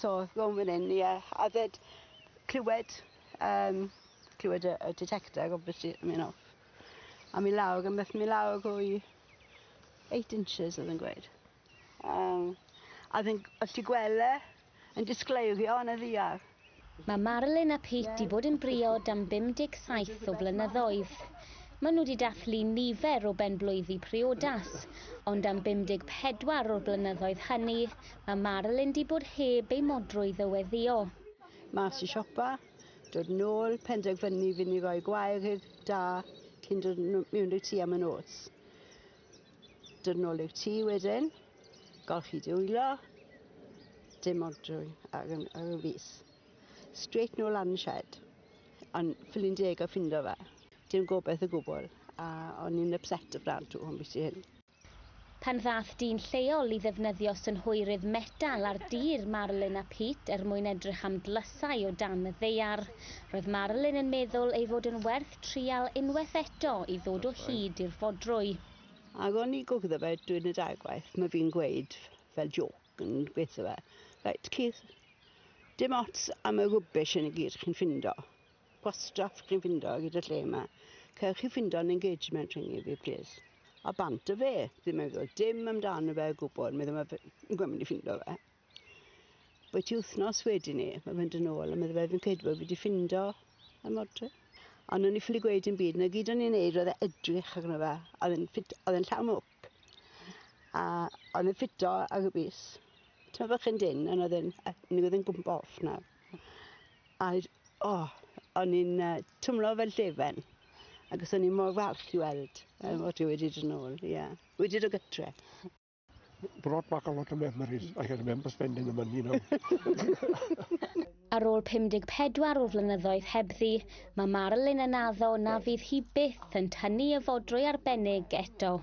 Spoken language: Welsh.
So, gofyn fan hyn, ie. A dded clywed y detector, obviously, yn mynd off. A mi lawr, gan beth mi lawr o'i 8 inches, oedd yn gweud. A ddyn, os ti gwele, yn disgleirio yn y ddiar. Mae Marilyn a Pete wedi bod yn briod am 57 o blynyddoedd. Maen nhw wedi dathlu nifer o benblwyddi priodas, ond am 54 o'r blynyddoedd hynny, mae Marilyn wedi bod heb ei modrwy ddyweddïo. Mas i siopa, dod nôl, penderfynu fynd i roi gwair da cyn dod mewn i'r tŷ am y nos. Dod nôl i'r tŷ wedyn, golchi dwylo, dim modrwy ar y fus. Straight nôl lan shed, ond ffilin deg o ffindo fe. Dim gobeith o gwbl, a o'n i'n upset y brant o'n beth hyn. Pan ddath dyn lleol i ddefnyddio synhwyrydd metal ar dir Marilyn a Pete mwyn edrych am dlysau o dan y ddeiar, roedd Marilyn yn meddwl ei fod yn werth trial unwaith eto i ddod o hyd i'r fodrwy. Ac o'n i gwgddo fe dwi'n y dagwaith, mae fi'n gweud fel joc yn gweithio fe. Reit, Keith, dim ots am y rwbish yn y gyd chi'n ffindo. Gwastraff chi'n ffindo gyda'r lle yma. Cewch chi ffindo yn engagement rhywun fi, please. A bant o fe, ddim yn gwybod dim amdano fe o gwbl, meddwl mae'n gwybod i ffindo fe. Bwyt i wythnos wedyn ni, mae fynd yn ôl, a meddwl fe fi'n credu bod fi wedi ffindo y modrwy. Ond o'n i ffili gweud yn byd, na gyd o'n i'n neud oedd e edrych arno fe, oedd e'n llawn mwc. A oedd e'n ffito ar y bus. Ti'n meddwl chi'n dyn, ond oedd e'n gwmpa off nawr. A o'n i'n twmlo fel llefen, ac o'n i'n mor falch i weld fod i wedi dod yn ôl, ie. Wedi dod o gytre. Brought back a lot of memories. I can remember spending the money now. Ar ôl 54 o flynyddoedd hebddi, mae Marilyn yn addo na fydd hi byth yn tynnu y fodrwy arbennig eto.